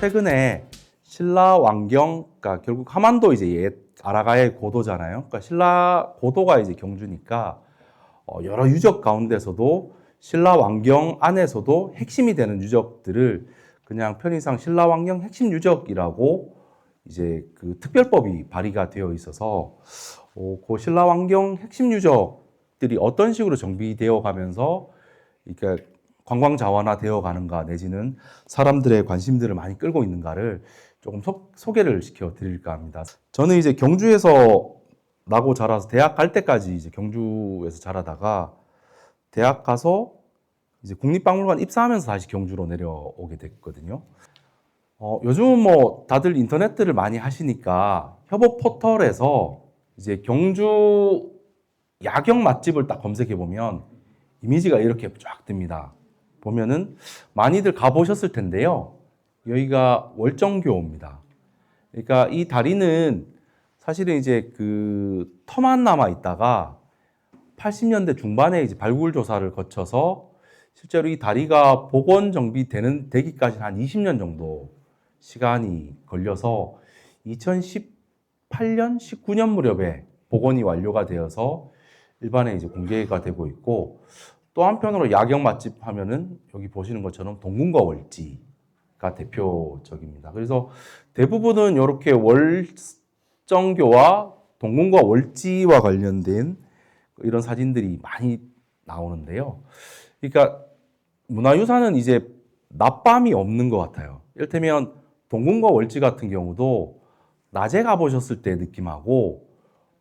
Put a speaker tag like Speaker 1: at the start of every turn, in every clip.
Speaker 1: 최근에 신라 왕경, 그러니까 결국 함안도 이제 옛 아라가의 고도잖아요. 그러니까 신라 고도가 이제 경주니까 여러 유적 가운데서도 신라 왕경 안에서도 핵심이 되는 유적들을 그냥 편의상 신라 왕경 핵심 유적이라고 이제 그 특별법이 발의가 되어 있어서 그 신라 왕경 핵심 유적들이 어떤 식으로 정비되어 가면서 그러니까 관광 자원화 되어 가는가 내지는 사람들의 관심들을 많이 끌고 있는가를 조금 소개를 시켜 드릴까 합니다. 저는 이제 경주에서 나고 자라서 대학 갈 때까지 이제 경주에서 자라다가 대학 가서 이제 국립박물관 입사하면서 다시 경주로 내려오게 됐거든요. 요즘은 뭐 다들 인터넷들을 많이 하시니까 협업 포털에서 이제 경주 야경 맛집을 딱 검색해 보면 이미지가 이렇게 쫙 뜹니다. 보면은 많이들 가보셨을 텐데요. 여기가 월정교입니다. 그러니까 이 다리는 사실은 이제 그 터만 남아 있다가 80년대 중반에 이제 발굴 조사를 거쳐서 실제로 이 다리가 복원 되기까지는 한 20년 정도 시간이 걸려서 2018년, 19년 무렵에 복원이 완료가 되어서 일반에 이제 공개가 되고 있고, 또 한편으로 야경 맛집 하면은 여기 보시는 것처럼 동궁과 월지가 대표적입니다. 그래서 대부분은 이렇게 월정교와 동궁과 월지와 관련된 이런 사진들이 많이 나오는데요. 그러니까 문화유산은 이제 낮밤이 없는 것 같아요. 이를테면 동궁과 월지 같은 경우도 낮에 가보셨을 때 느낌하고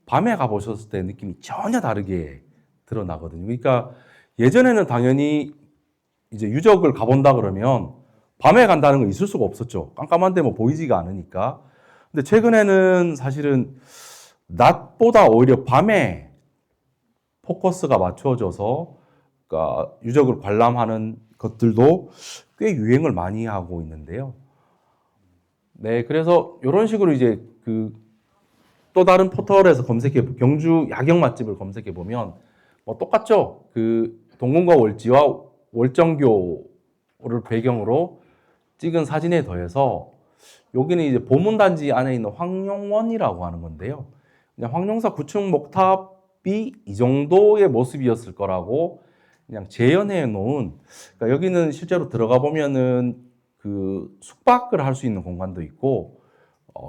Speaker 1: 밤에 가보셨을 때 느낌이 전혀 다르게 드러나거든요. 그러니까 예전에는 당연히 이제 유적을 가본다 그러면 밤에 간다는 건 있을 수가 없었죠. 깜깜한데 뭐 보이지가 않으니까. 근데 최근에는 사실은 낮보다 오히려 밤에 포커스가 맞춰져서 그러니까 유적을 관람하는 것들도 꽤 유행을 많이 하고 있는데요. 네, 그래서 이런 식으로 이제 그 또 다른 포털에서 경주 야경 맛집을 검색해 보면 뭐 똑같죠. 그 동궁과 월지와 월정교를 배경으로 찍은 사진에 더해서 여기는 이제 보문단지 안에 있는 황룡원이라고 하는 건데요. 그냥 황룡사 9층 목탑이 이 정도의 모습이었을 거라고 그냥 재현해 놓은, 그러니까 여기는 실제로 들어가 보면은 그 숙박을 할 수 있는 공간도 있고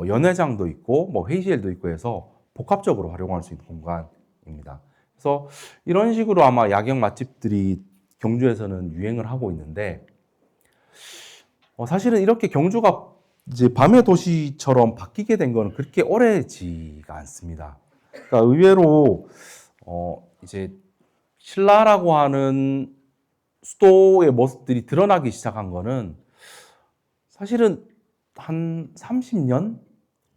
Speaker 1: 연회장도 있고 뭐 회의실도 있고 해서 복합적으로 활용할 수 있는 공간입니다. 그래서 이런 식으로 아마 야경 맛집들이 경주에서는 유행을 하고 있는데, 사실은 이렇게 경주가 이제 밤의 도시처럼 바뀌게 된 거는 그렇게 오래지가 않습니다. 그러니까 의외로 이제 신라라고 하는 수도의 모습들이 드러나기 시작한 거는 사실은 한 30년?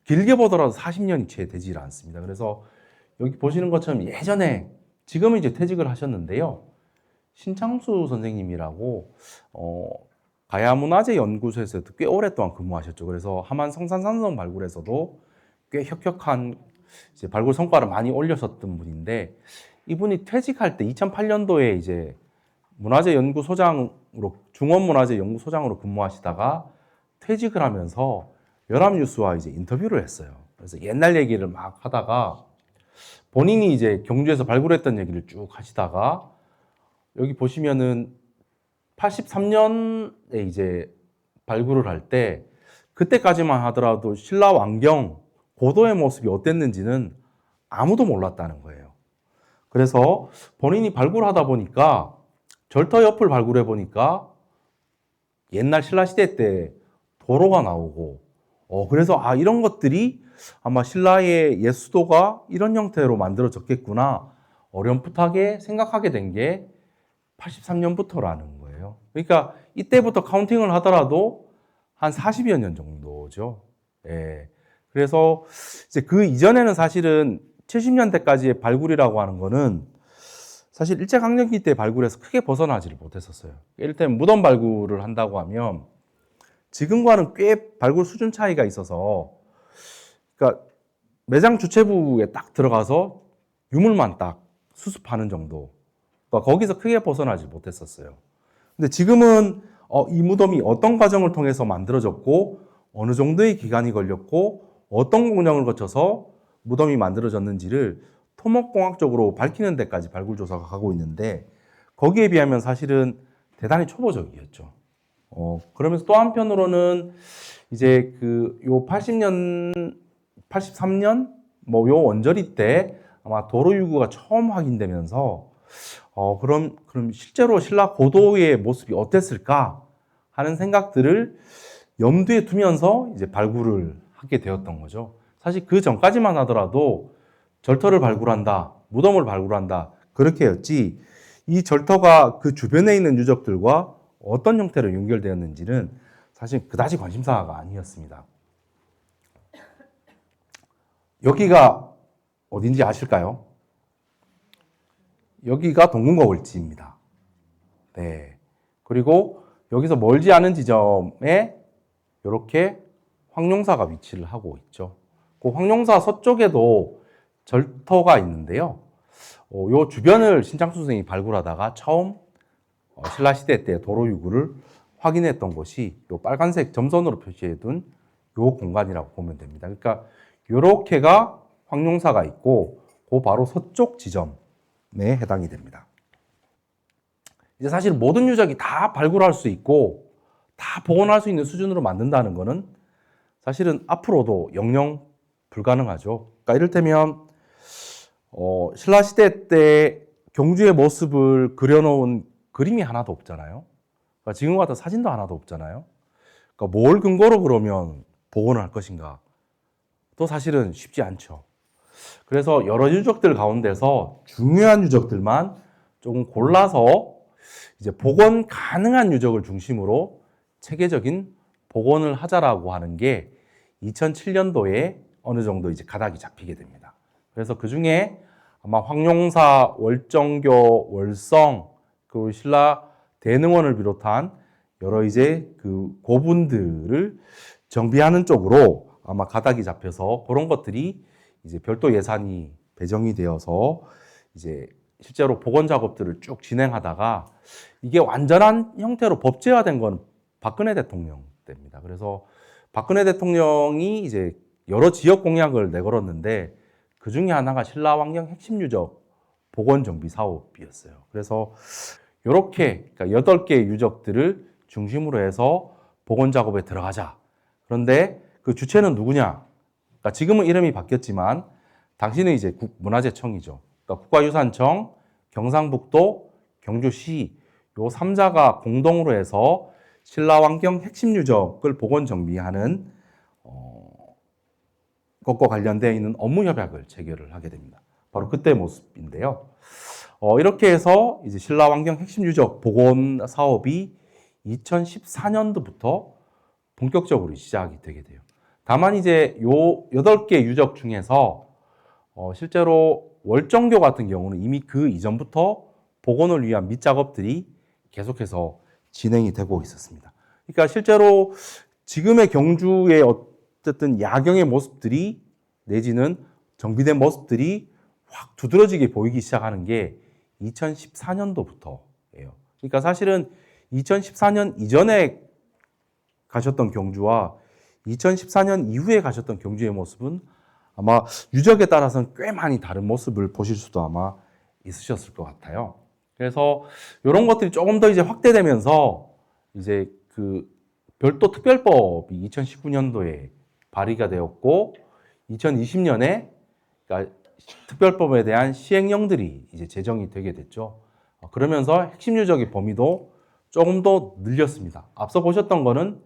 Speaker 1: 길게 보더라도 40년이 채 되질 않습니다. 그래서 여기 보시는 것처럼 예전에, 지금은 이제 퇴직을 하셨는데요. 신창수 선생님이라고 가야문화재연구소에서도 꽤 오랫동안 근무하셨죠. 그래서 함안 성산산성 발굴에서도 꽤 혁혁한 이제 발굴 성과를 많이 올려셨던 분인데, 이분이 퇴직할 때 2008년도에 이제 문화재연구소장으로, 중원문화재연구소장으로 근무하시다가 퇴직을 하면서 연합뉴스와 이제 인터뷰를 했어요. 그래서 옛날 얘기를 막 하다가 본인이 이제 경주에서 발굴했던 얘기를 쭉 하시다가 여기 보시면은 83년에 이제 발굴을 할 때 그때까지만 하더라도 신라 왕경 고도의 모습이 어땠는지는 아무도 몰랐다는 거예요. 그래서 본인이 발굴하다 보니까 절터 옆을 발굴해 보니까 옛날 신라 시대 때 도로가 나오고, 그래서 이런 것들이 아마 신라의 옛 수도가 이런 형태로 만들어졌겠구나 어렴풋하게 생각하게 된 게 83년부터라는 거예요. 그러니까 이때부터 카운팅을 하더라도 한 40여 년 정도죠. 예. 그래서 이제 그 이전에는 사실은 70년대까지의 발굴이라고 하는 거는 사실 일제강점기 때 발굴해서 크게 벗어나지를 못했었어요. 이를테면 무덤 발굴을 한다고 하면 지금과는 꽤 발굴 수준 차이가 있어서, 그러니까 매장 주체부에 딱 들어가서 유물만 딱 수습하는 정도. 그러니까 거기서 크게 벗어나지 못했었어요. 근데 지금은 이 무덤이 어떤 과정을 통해서 만들어졌고 어느 정도의 기간이 걸렸고 어떤 공정을 거쳐서 무덤이 만들어졌는지를 토목공학적으로 밝히는 데까지 발굴 조사가 가고 있는데 거기에 비하면 사실은 대단히 초보적이었죠. 그러면서 또 한편으로는 이제 요 80년, 83년 뭐 요 원저리 때 아마 도로 유구가 처음 확인되면서 그럼 실제로 신라 고도의 모습이 어땠을까 하는 생각들을 염두에 두면서 이제 발굴을 하게 되었던 거죠. 사실 그 전까지만 하더라도 절터를 발굴한다, 무덤을 발굴한다 그렇게 했지 이 절터가 그 주변에 있는 유적들과 어떤 형태로 연결되었는지는 사실 그다지 관심사가 아니었습니다. 여기가 어딘지 아실까요? 여기가 동궁거울지입니다. 네. 그리고 여기서 멀지 않은 지점에 이렇게 황룡사가 위치를 하고 있죠. 그 황룡사 서쪽에도 절터가 있는데요. 요 주변을 신창수 선생이 발굴하다가 처음 신라시대 때 도로유구를 확인했던 곳이 요 빨간색 점선으로 표시해둔 요 공간이라고 보면 됩니다. 그러니까 요렇게가 황룡사가 있고 그 바로 서쪽 지점에 해당이 됩니다. 이제 사실 모든 유적이 다 발굴할 수 있고 다 복원할 수 있는 수준으로 만든다는 것은 사실은 앞으로도 영영 불가능하죠. 그러니까 이를테면 신라시대 때 경주의 모습을 그려놓은 그림이 하나도 없잖아요. 그러니까 지금 같은 사진도 하나도 없잖아요. 그러니까 뭘 근거로 그러면 복원을 할 것인가? 또 사실은 쉽지 않죠. 그래서 여러 유적들 가운데서 중요한 유적들만 조금 골라서 이제 복원 가능한 유적을 중심으로 체계적인 복원을 하자라고 하는 게 2007년도에 어느 정도 이제 가닥이 잡히게 됩니다. 그래서 그 중에 아마 황룡사, 월정교, 월성, 그 신라 대능원을 비롯한 여러 이제 그 고분들을 정비하는 쪽으로 아마 가닥이 잡혀서 그런 것들이 이제 별도 예산이 배정이 되어서 이제 실제로 복원 작업들을 쭉 진행하다가 이게 완전한 형태로 법제화된 건 박근혜 대통령 때입니다. 그래서 박근혜 대통령이 이제 여러 지역 공약을 내걸었는데 그 중에 하나가 신라환경 핵심 유적 복원 정비 사업이었어요. 그래서 이렇게 그러니까 8개 유적들을 중심으로 해서 복원 작업에 들어가자. 그런데 그 주체는 누구냐? 그러니까 지금은 이름이 바뀌었지만 당시는 이제 국문화재청이죠. 그러니까 국가유산청, 경상북도, 경주시 요 3자가 공동으로 해서 신라환경 핵심 유적을 복원 정비하는 것과 관련되어 있는 업무 협약을 체결을 하게 됩니다. 바로 그때 모습인데요. 이렇게 해서 이제 신라환경 핵심 유적 복원 사업이 2014년도부터 본격적으로 시작이 되게 돼요. 다만 이제 요 8개 유적 중에서 실제로 월정교 같은 경우는 이미 그 이전부터 복원을 위한 밑작업들이 계속해서 진행이 되고 있었습니다. 그러니까 실제로 지금의 경주의 어쨌든 야경의 모습들이 내지는 정비된 모습들이 확 두드러지게 보이기 시작하는 게 2014년도부터예요. 그러니까 사실은 2014년 이전에 가셨던 경주와 2014년 이후에 가셨던 경주의 모습은 아마 유적에 따라서는 꽤 많이 다른 모습을 보실 수도 아마 있으셨을 것 같아요. 그래서 이런 것들이 조금 더 이제 확대되면서 이제 그 별도 특별법이 2019년도에 발의가 되었고 2020년에 그러니까 특별법에 대한 시행령들이 이제 제정이 되게 됐죠. 그러면서 핵심 유적의 범위도 조금 더 늘렸습니다. 앞서 보셨던 거는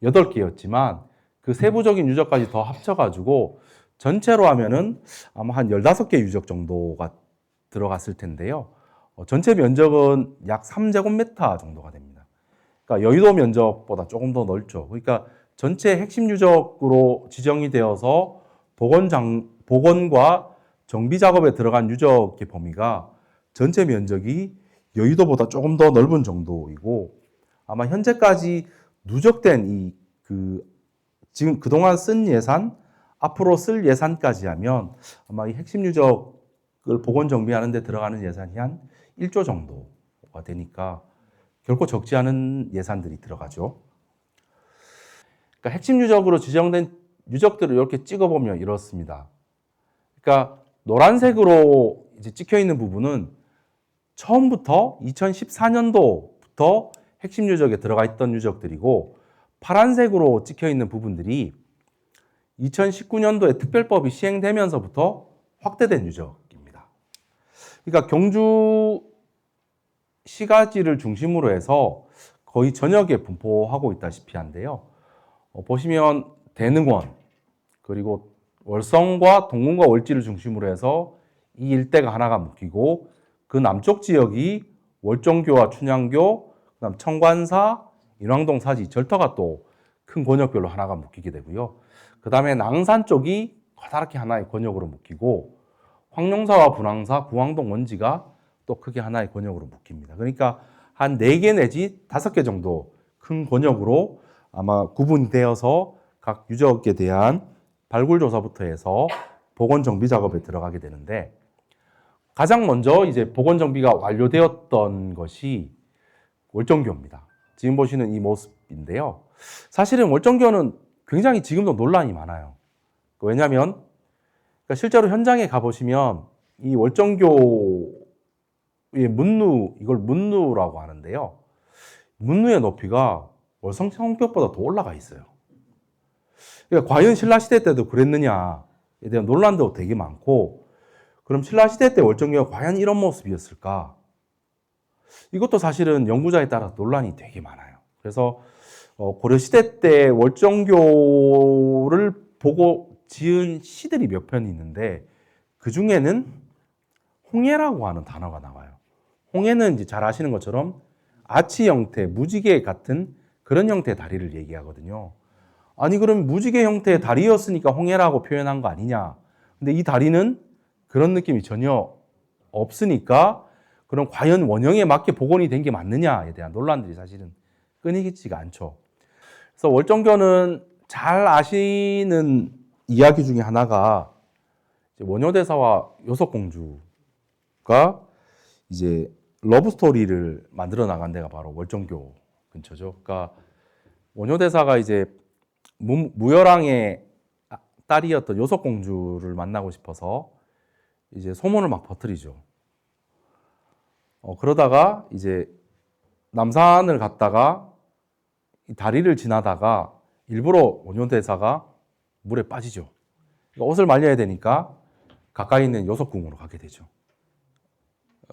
Speaker 1: 8개였지만 그 세부적인 유적까지 더 합쳐가지고 전체로 하면은 아마 한 15개 유적 정도가 들어갔을 텐데요. 전체 면적은 약 3제곱미터 정도가 됩니다. 그러니까 여의도 면적보다 조금 더 넓죠. 그러니까 전체 핵심 유적으로 지정이 되어서 복원과 정비 작업에 들어간 유적의 범위가 전체 면적이 여의도보다 조금 더 넓은 정도이고 아마 현재까지 누적된 지금 그동안 쓴 예산, 앞으로 쓸 예산까지 하면 아마 이 핵심 유적을 복원 정비하는 데 들어가는 예산이 한 1조 정도가 되니까 결코 적지 않은 예산들이 들어가죠. 그러니까 핵심 유적으로 지정된 유적들을 이렇게 찍어보면 이렇습니다. 그러니까 노란색으로 이제 찍혀 있는 부분은 처음부터 2014년도부터 핵심 유적에 들어가 있던 유적들이고, 파란색으로 찍혀 있는 부분들이 2019년도에 특별법이 시행되면서부터 확대된 유적입니다. 그러니까 경주 시가지를 중심으로 해서 거의 전역에 분포하고 있다시피 한데요. 보시면 대능원, 그리고 월성과 동문과 월지를 중심으로 해서 이 일대가 하나가 묶이고, 그 남쪽 지역이 월정교와 춘향교, 그다음 청관사, 인왕동 사지, 절터가 또 큰 권역별로 하나가 묶이게 되고요. 그 다음에 낭산 쪽이 커다랗게 하나의 권역으로 묶이고, 황룡사와 분황사, 구황동 원지가 또 크게 하나의 권역으로 묶입니다. 그러니까 한 4개 내지 5개 정도 큰 권역으로 아마 구분되어서 각 유적에 대한 발굴조사부터 해서 복원정비 작업에 들어가게 되는데, 가장 먼저 이제 복원정비가 완료되었던 것이 월정교입니다. 지금 보시는 이 모습인데요. 사실은 월정교는 굉장히 지금도 논란이 많아요. 왜냐하면 실제로 현장에 가보시면 이 월정교의 문루, 이걸 문루라고 하는데요. 문루의 높이가 월성 성벽보다 더 올라가 있어요. 그러니까 과연 신라시대 때도 그랬느냐에 대한 논란도 되게 많고, 그럼 신라시대 때 월정교가 과연 이런 모습이었을까? 이것도 사실은 연구자에 따라 논란이 되게 많아요. 그래서 고려시대 때 월정교를 보고 지은 시들이 몇 편 있는데, 그 중에는 홍해라고 하는 단어가 나와요. 홍해는 이제 잘 아시는 것처럼 아치 형태, 무지개 같은 그런 형태의 다리를 얘기하거든요. 아니, 그럼 무지개 형태의 다리였으니까 홍해라고 표현한 거 아니냐? 근데 이 다리는 그런 느낌이 전혀 없으니까, 그럼 과연 원형에 맞게 복원이 된 게 맞느냐에 대한 논란들이 사실은 끊이지가 않죠. 그래서 월정교는 잘 아시는 이야기 중에 하나가 원효대사와 요석공주가 이제 러브스토리를 만들어 나간 데가 바로 월정교 근처죠. 그러니까 원효대사가 이제 무열왕의 딸이었던 요석공주를 만나고 싶어서 이제 소문을 막 퍼뜨리죠. 그러다가 이제 남산을 갔다가 이 다리를 지나다가 일부러 원효대사가 물에 빠지죠. 옷을 말려야 되니까 가까이 있는 요석궁으로 가게 되죠.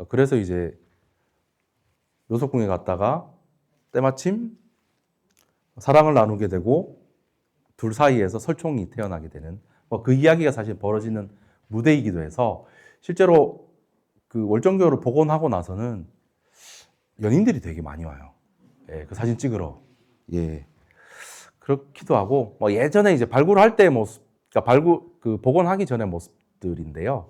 Speaker 1: 그래서 이제 요석궁에 갔다가 때마침 사랑을 나누게 되고 둘 사이에서 설총이 태어나게 되는 그 이야기가 사실 벌어지는 무대이기도 해서, 실제로 그 월정교를 복원하고 나서는 연인들이 되게 많이 와요. 예, 그 사진 찍으러. 예. 그렇기도 하고, 예전에 이제 발굴할 때 모습, 그러니까 복원하기 전의 모습들인데요.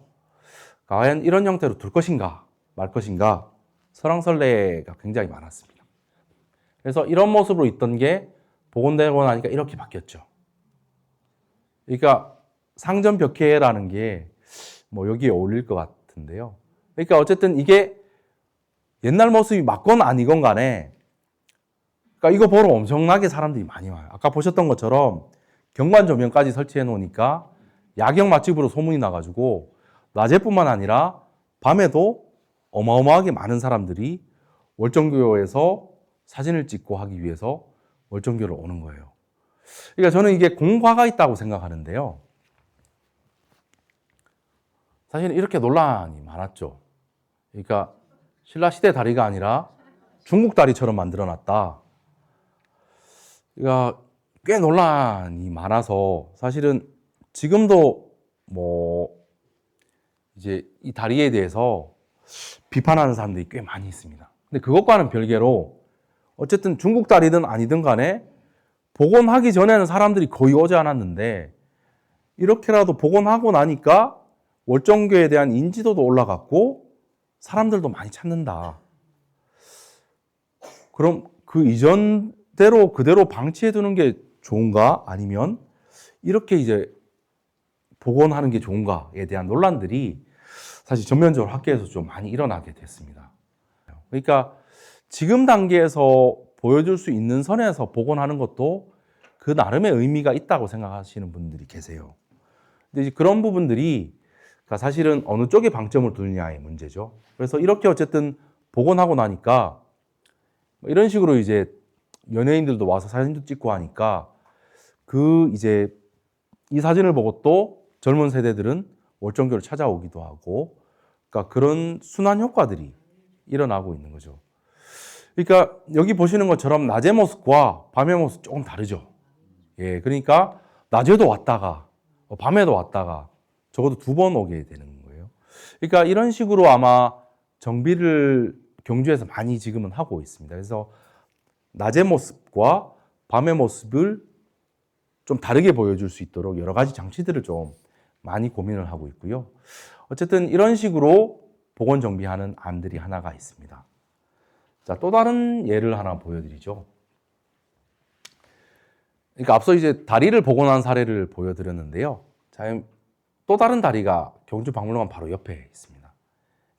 Speaker 1: 과연 이런 형태로 둘 것인가, 말 것인가, 설왕설래가 굉장히 많았습니다. 그래서 이런 모습으로 있던 게 복원되고 나니까 이렇게 바뀌었죠. 그러니까 상전벽해라는 게 여기에 어울릴 것 같은데요. 그러니까 어쨌든 이게 옛날 모습이 맞건 아니건 간에, 그러니까 이거 보러 엄청나게 사람들이 많이 와요. 아까 보셨던 것처럼 경관 조명까지 설치해 놓으니까 야경 맛집으로 소문이 나가지고 낮에뿐만 아니라 밤에도 어마어마하게 많은 사람들이 월정교에서 사진을 찍고 하기 위해서 월정교를 오는 거예요. 그러니까 저는 이게 공과가 있다고 생각하는데요. 사실 이렇게 논란이 많았죠. 그러니까 신라시대 다리가 아니라 중국 다리처럼 만들어놨다. 그러니까 꽤 논란이 많아서 사실은 지금도 이제 이 다리에 대해서 비판하는 사람들이 꽤 많이 있습니다. 근데 그것과는 별개로 어쨌든 중국 다리든 아니든 간에 복원하기 전에는 사람들이 거의 오지 않았는데, 이렇게라도 복원하고 나니까 월정교에 대한 인지도도 올라갔고 사람들도 많이 찾는다. 그럼 그 이전대로 그대로 방치해 두는 게 좋은가? 아니면 이렇게 이제 복원하는 게 좋은가에 대한 논란들이 사실 전면적으로 학계에서 좀 많이 일어나게 됐습니다. 그러니까 지금 단계에서 보여줄 수 있는 선에서 복원하는 것도 그 나름의 의미가 있다고 생각하시는 분들이 계세요. 근데 이제 그런 부분들이 사실은 어느 쪽에 방점을 두느냐의 문제죠. 그래서 이렇게 어쨌든 복원하고 나니까 이런 식으로 이제 연예인들도 와서 사진도 찍고 하니까 그 이제 이 사진을 보고 또 젊은 세대들은 월정교를 찾아오기도 하고, 그러니까 그런 순환 효과들이 일어나고 있는 거죠. 그러니까 여기 보시는 것처럼 낮의 모습과 밤의 모습 조금 다르죠. 예, 그러니까 낮에도 왔다가 밤에도 왔다가 적어도 2번 오게 되는 거예요. 그러니까 이런 식으로 아마 정비를 경주에서 많이 지금은 하고 있습니다. 그래서 낮의 모습과 밤의 모습을 좀 다르게 보여줄 수 있도록 여러 가지 장치들을 좀 많이 고민을 하고 있고요. 어쨌든 이런 식으로 복원 정비하는 안들이 하나가 있습니다. 자, 또 다른 예를 하나 보여드리죠. 그러니까 앞서 이제 다리를 복원한 사례를 보여드렸는데요. 자, 또 다른 다리가 경주박물관 바로 옆에 있습니다.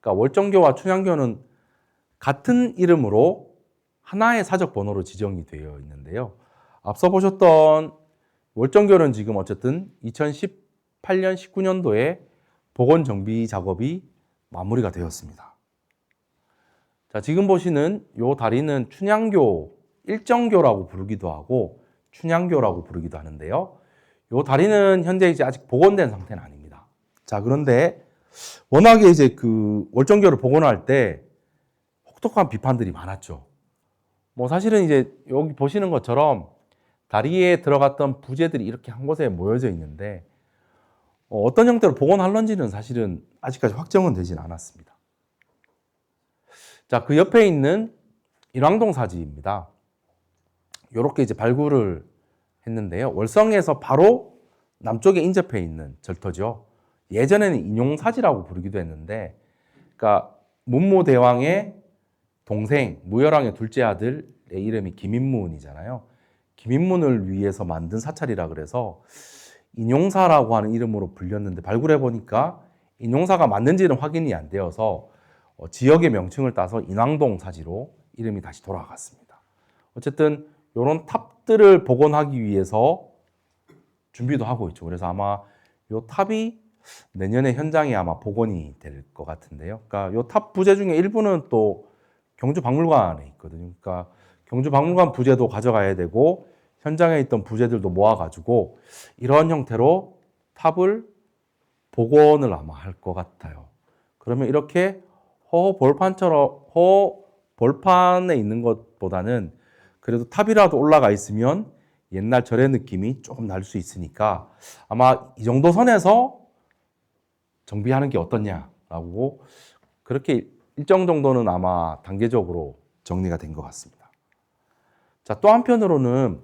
Speaker 1: 그러니까 월정교와 춘향교는 같은 이름으로 하나의 사적 번호로 지정이 되어 있는데요. 앞서 보셨던 월정교는 지금 어쨌든 2018년, 19년도에 복원 정비 작업이 마무리가 되었습니다. 자, 지금 보시는 이 다리는 춘향교, 일정교라고 부르기도 하고 춘향교라고 부르기도 하는데요. 이 다리는 현재 이제 아직 복원된 상태는 아닙니다. 자, 그런데 워낙에 이제 그 월정교를 복원할 때 혹독한 비판들이 많았죠. 뭐 사실은 이제 여기 보시는 것처럼 다리에 들어갔던 부재들이 이렇게 한 곳에 모여져 있는데 어떤 형태로 복원할런지는 사실은 아직까지 확정은 되진 않았습니다. 자, 그 옆에 있는 인왕동 사지입니다. 이렇게 이제 발굴을 했는데요. 월성에서 바로 남쪽에 인접해 있는 절터죠. 예전에는 인용사지라고 부르기도 했는데, 그러니까 문무대왕의 동생, 무열왕의 둘째 아들의 이름이 김인문이잖아요. 김인문을 위해서 만든 사찰이라 그래서 인용사라고 하는 이름으로 불렸는데 발굴해 보니까 인용사가 맞는지는 확인이 안 되어서 지역의 명칭을 따서 인왕동 사지로 이름이 다시 돌아갔습니다. 어쨌든 이런 탑들을 복원하기 위해서 준비도 하고 있죠. 그래서 아마 이 탑이 내년에 현장에 아마 복원이 될 것 같은데요. 그러니까 이 탑 부재 중에 일부는 또 경주박물관에 있거든요. 그러니까 경주박물관 부재도 가져가야 되고 현장에 있던 부재들도 모아가지고 이런 형태로 탑을 복원을 아마 할 것 같아요. 그러면 이렇게 벌판에 있는 것보다는 그래도 탑이라도 올라가 있으면 옛날 절의 느낌이 조금 날 수 있으니까 아마 이 정도 선에서 정비하는 게 어떻냐라고 그렇게 일정 정도는 아마 단계적으로 정리가 된 것 같습니다. 자, 또 한편으로는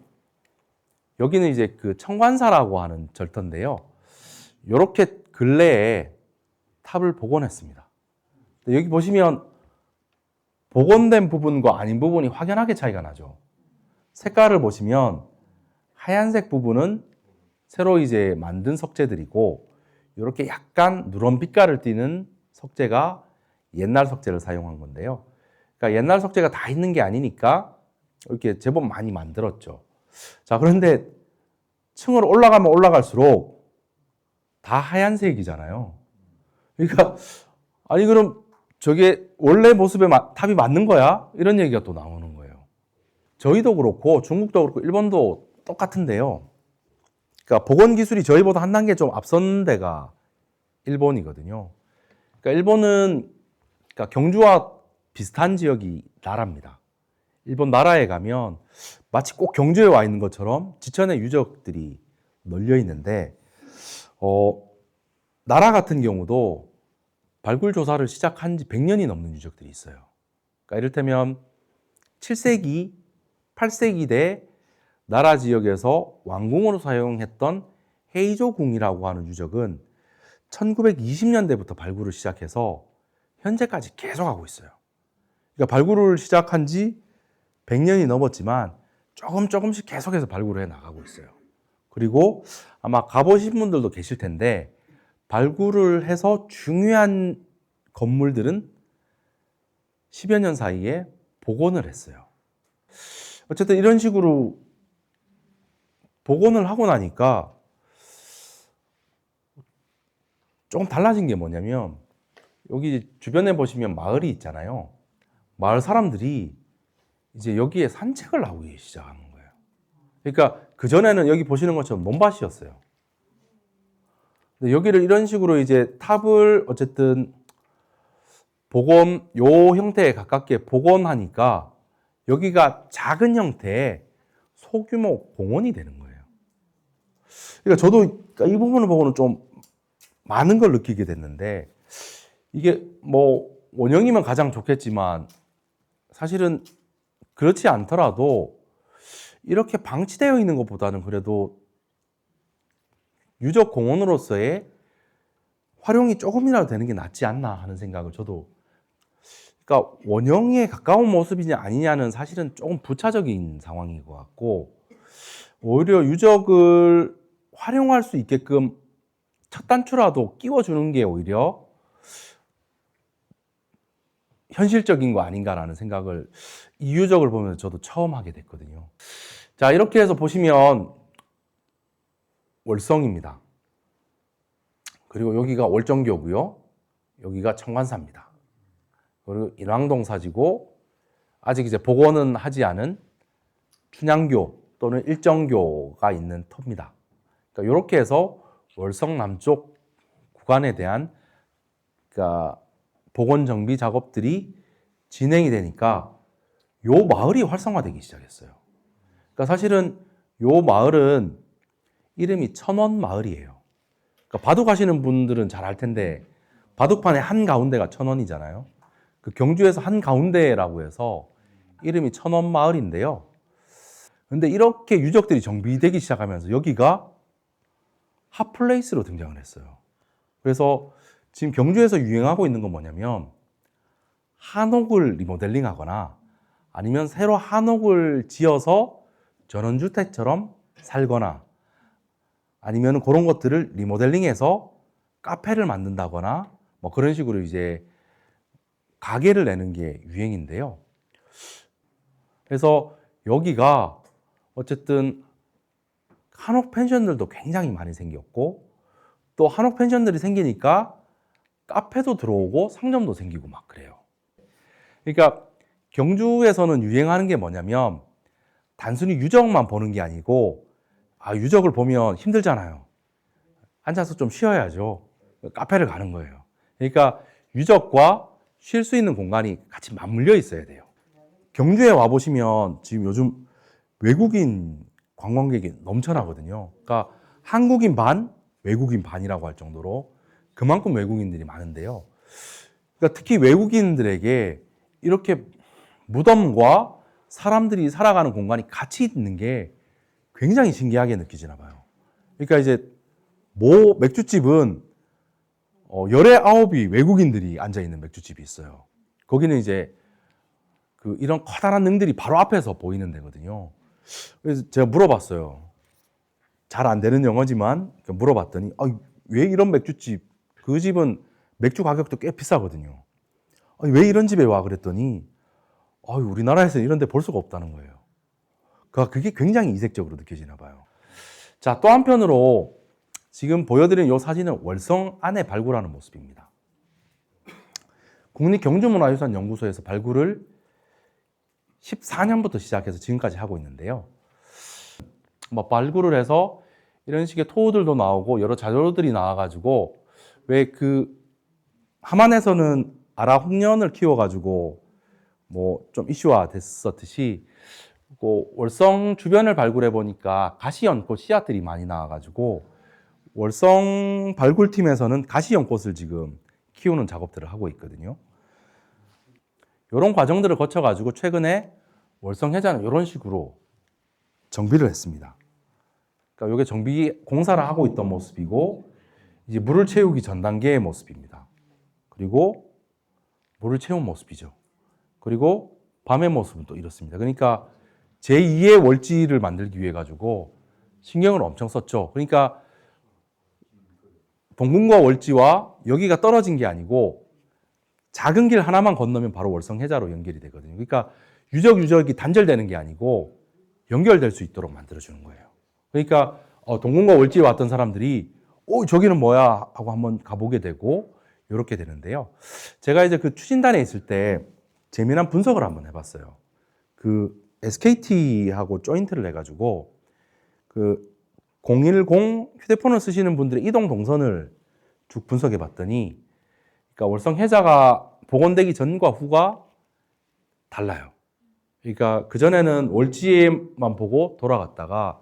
Speaker 1: 여기는 이제 그 청관사라고 하는 절터인데요. 이렇게 근래에 탑을 복원했습니다. 여기 보시면 복원된 부분과 아닌 부분이 확연하게 차이가 나죠. 색깔을 보시면 하얀색 부분은 새로 이제 만든 석재들이고 이렇게 약간 누런 빛깔을 띠는 석재가 옛날 석재를 사용한 건데요. 그러니까 옛날 석재가 다 있는 게 아니니까 이렇게 제법 많이 만들었죠. 자, 그런데 층을 올라가면 올라갈수록 다 하얀색이잖아요. 그러니까 아니 그럼 저게 원래 모습의 탑이 맞는 거야? 이런 얘기가 또 나오는 거예요. 저희도 그렇고 중국도 그렇고 일본도 똑같은데요. 그러니까 복원 기술이 저희보다 한 단계 좀 앞선 데가 일본이거든요. 그러니까 일본은 그러니까 경주와 비슷한 지역이 나라입니다. 일본 나라에 가면 마치 꼭 경주에 와 있는 것처럼 지천의 유적들이 널려 있는데 나라 같은 경우도 발굴 조사를 시작한 지 100년이 넘는 유적들이 있어요. 그러니까 이를테면 7세기, 8세기대 나라 지역에서 왕궁으로 사용했던 헤이조궁이라고 하는 유적은 1920년대부터 발굴을 시작해서 현재까지 계속하고 있어요. 그러니까 발굴을 시작한 지 100년이 넘었지만 조금씩 계속해서 발굴을 해 나가고 있어요. 그리고 아마 가보신 분들도 계실 텐데 발굴을 해서 중요한 건물들은 10여 년 사이에 복원을 했어요. 어쨌든 이런 식으로 복원을 하고 나니까 조금 달라진 게 뭐냐면 여기 주변에 보시면 마을이 있잖아요. 마을 사람들이 이제 여기에 산책을 하고 계시기 시작하는 거예요. 그러니까 그전에는 여기 보시는 것처럼 논밭이었어요. 근데 여기를 이런 식으로 이제 탑을 어쨌든 복원, 요 형태에 가깝게 복원하니까 여기가 작은 형태의 소규모 공원이 되는 거예요. 그러니까 저도 이 부분을 보고는 좀 많은 걸 느끼게 됐는데, 이게 뭐 원형이면 가장 좋겠지만 사실은 그렇지 않더라도 이렇게 방치되어 있는 것보다는 그래도 유적 공원으로서의 활용이 조금이라도 되는 게 낫지 않나 하는 생각을 저도, 그러니까 원형에 가까운 모습이냐 아니냐는 사실은 조금 부차적인 상황인 것 같고, 오히려 유적을 활용할 수 있게끔 첫 단추라도 끼워주는 게 오히려 현실적인 거 아닌가라는 생각을 이 유적을 보면서 저도 처음 하게 됐거든요. 자, 이렇게 해서 보시면 월성입니다. 그리고 여기가 월정교고요. 여기가 청관사입니다. 그리고 인왕동사지고 아직 이제 복원은 하지 않은 춘향교 또는 일정교가 있는 터입니다. 그러니까 이렇게 해서 월성 남쪽 구간에 대한 그러니까 복원 정비 작업들이 진행이 되니까 요 마을이 활성화되기 시작했어요. 그러니까 사실은 요 마을은 이름이 천원마을이에요. 그러니까 바둑 하시는 분들은 잘 알 텐데 바둑판의 한 가운데가 천원이잖아요. 그 경주에서 한 가운데라고 해서 이름이 천원마을인데요. 근데 이렇게 유적들이 정비되기 시작하면서 여기가 핫플레이스로 등장을 했어요. 그래서 지금 경주에서 유행하고 있는 건 뭐냐면 한옥을 리모델링하거나 아니면 새로 한옥을 지어서 전원주택처럼 살거나 아니면 그런 것들을 리모델링해서 카페를 만든다거나 뭐 그런 식으로 이제 가게를 내는 게 유행인데요. 그래서 여기가 어쨌든 한옥 펜션들도 굉장히 많이 생겼고 또 한옥 펜션들이 생기니까 카페도 들어오고 상점도 생기고 막 그래요. 그러니까 경주에서는 유행하는 게 뭐냐면 단순히 유적만 보는 게 아니고 유적을 보면 힘들잖아요. 앉아서 좀 쉬어야죠. 카페를 가는 거예요. 그러니까 유적과 쉴 수 있는 공간이 같이 맞물려 있어야 돼요. 경주에 와보시면 지금 요즘 외국인 관광객이 넘쳐나거든요. 그러니까 한국인 반, 외국인 반이라고 할 정도로 그만큼 외국인들이 많은데요. 그러니까 특히 외국인들에게 이렇게 무덤과 사람들이 살아가는 공간이 같이 있는 게 굉장히 신기하게 느껴지나 봐요. 그러니까 이제 모 맥주집은 열의 아홉이 외국인들이 앉아있는 맥주집이 있어요. 거기는 이제 이런 커다란 능들이 바로 앞에서 보이는 데거든요. 그래서 제가 물어봤어요. 잘 안 되는 영어지만 물어봤더니 왜 이런 맥주집, 그 집은 맥주 가격도 꽤 비싸거든요. 왜 이런 집에 와 그랬더니 우리나라에서 이런 데 볼 수가 없다는 거예요. 그게 굉장히 이색적으로 느껴지나 봐요. 자, 또 한편으로 지금 보여드린 이 사진은 월성 안에 발굴하는 모습입니다. 국립경주문화유산연구소에서 발굴을 14년부터 시작해서 지금까지 하고 있는데요. 발굴을 해서 이런 식의 토들도 나오고 여러 자료들이 나와가지고 왜 함안에서는 아라 홍련을 키워가지고 좀 이슈화 됐었듯이 월성 주변을 발굴해 보니까 가시연꽃 씨앗들이 많이 나와가지고 월성 발굴팀에서는 가시연꽃을 지금 키우는 작업들을 하고 있거든요. 이런 과정들을 거쳐가지고 최근에 월성 해자는 이런 식으로 정비를 했습니다. 그러니까 이게 정비 공사를 하고 있던 모습이고 이제 물을 채우기 전 단계의 모습입니다. 그리고 물을 채운 모습이죠. 그리고 밤의 모습은 또 이렇습니다. 그러니까 제2의 월지를 만들기 위해 가지고 신경을 엄청 썼죠. 그러니까 동궁과 월지와 여기가 떨어진 게 아니고 작은 길 하나만 건너면 바로 월성해자로 연결이 되거든요. 그러니까 유적이 단절되는 게 아니고 연결될 수 있도록 만들어주는 거예요. 그러니까 동궁과 월지에 왔던 사람들이 저기는 뭐야 하고 한번 가보게 되고 이렇게 되는데요. 제가 이제 그 추진단에 있을 때 재미난 분석을 한번 해봤어요. 그 SKT하고 조인트를 해가지고 그 010 휴대폰을 쓰시는 분들의 이동 동선을 쭉 분석해 봤더니, 그러니까 월성 해자가 복원되기 전과 후가 달라요. 그러니까 그전에는 월지에만 보고 돌아갔다가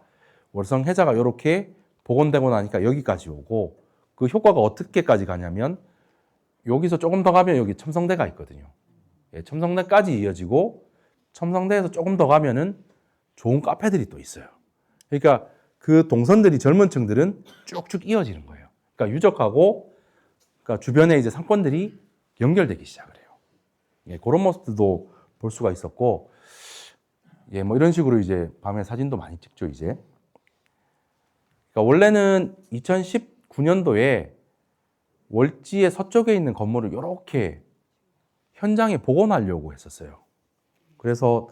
Speaker 1: 월성 해자가 이렇게 복원되고 나니까 여기까지 오고, 그 효과가 어떻게까지 가냐면 여기서 조금 더 가면 여기 첨성대가 있거든요. 예, 첨성대까지 이어지고 첨성대에서 조금 더 가면은 좋은 카페들이 또 있어요. 그러니까 그 동선들이 젊은 층들은 쭉쭉 이어지는 거예요. 그러니까 유적하고 그러니까 주변에 이제 상권들이 연결되기 시작을 해요. 예, 그런 모습들도 볼 수가 있었고, 예, 뭐 이런 식으로 이제 밤에 사진도 많이 찍죠, 이제. 그러니까 원래는 2019년도에 월지의 서쪽에 있는 건물을 이렇게 현장에 복원하려고 했었어요. 그래서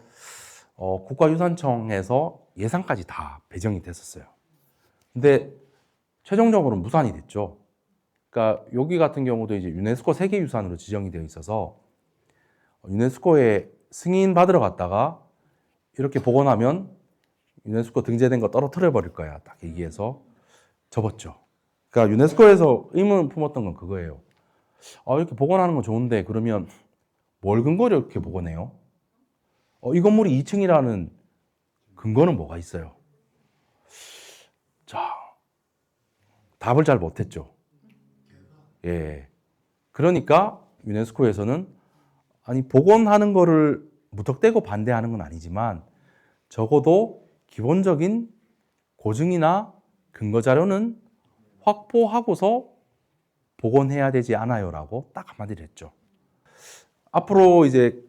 Speaker 1: 국가유산청에서 예산까지 다 배정이 됐었어요. 근데 최종적으로 무산이 됐죠. 그러니까 여기 같은 경우도 이제 유네스코 세계유산으로 지정이 되어 있어서 유네스코에 승인 받으러 갔다가 이렇게 복원하면 유네스코 등재된 거 떨어뜨려 버릴 거야, 딱 얘기해서 접었죠. 그러니까 유네스코에서 의문을 품었던 건 그거예요. 이렇게 복원하는 건 좋은데 그러면 뭘 근거로 이렇게 복원해요? 이 건물이 2층이라는 근거는 뭐가 있어요? 자, 답을 잘 못했죠. 예. 그러니까 유네스코에서는 아니 복원하는 거를 무턱대고 반대하는 건 아니지만 적어도 기본적인 고증이나 근거 자료는 확보하고서 복원해야 되지 않아요라고 딱 한마디를 했죠. 앞으로 이제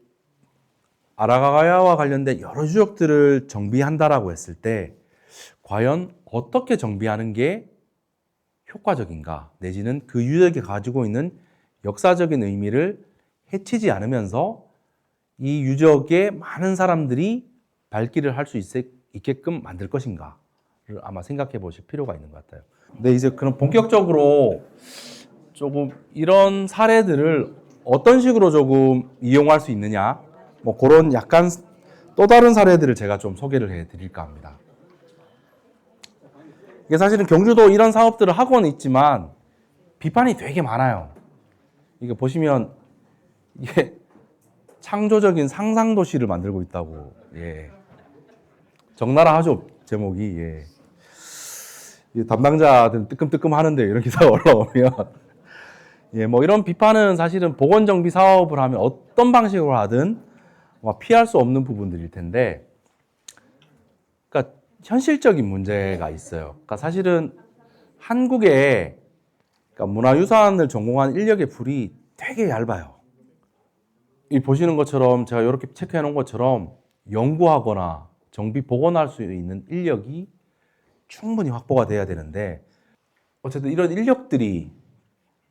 Speaker 1: 아라가야와 관련된 여러 유적들을 정비한다라고 했을 때 과연 어떻게 정비하는 게 효과적인가, 내지는 그 유적이 가지고 있는 역사적인 의미를 해치지 않으면서 이 유적에 많은 사람들이 발길을 할 수 있게끔 만들 것인가를 아마 생각해 보실 필요가 있는 것 같아요. 근데 이제 그럼 본격적으로 조금 이런 사례들을 어떤 식으로 조금 이용할 수 있느냐, 뭐 그런 약간 또 다른 사례들을 제가 좀 소개를 해 드릴까 합니다. 이게 사실은 경주도 이런 사업들을 하고는 있지만 비판이 되게 많아요. 이게 보시면 이게 창조적인 상상 도시를 만들고 있다고. 예. 적나라 하죠, 제목이. 예. 담당자들 뜨끔뜨끔 하는데 이런 기사가 올라오면 예, 뭐 이런 비판은 사실은 보건정비 사업을 하면 어떤 방식으로 하든 피할 수 없는 부분들일 텐데, 그러니까 현실적인 문제가 있어요. 그러니까 사실은 한국에 그러니까 문화유산을 전공한 인력의 풀이 되게 얇아요. 이 보시는 것처럼 제가 이렇게 체크해 놓은 것처럼 연구하거나 정비 복원할 수 있는 인력이 충분히 확보가 돼야 되는데 어쨌든 이런 인력들이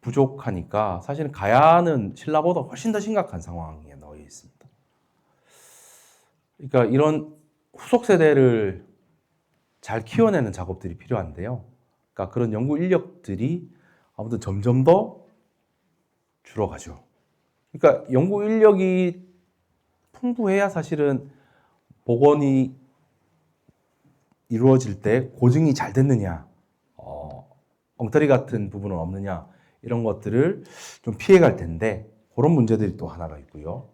Speaker 1: 부족하니까 사실은 가야는 신라보다 훨씬 더 심각한 상황에 놓여 있습니다. 그러니까 이런 후속 세대를 잘 키워내는 작업들이 필요한데요. 그러니까 그런 연구 인력들이 아무튼 점점 더 줄어가죠. 그러니까 연구 인력이 풍부해야 사실은 복원이 이루어질 때 고증이 잘 됐느냐, 엉터리 같은 부분은 없느냐, 이런 것들을 좀 피해갈 텐데 그런 문제들이 또 하나가 있고요.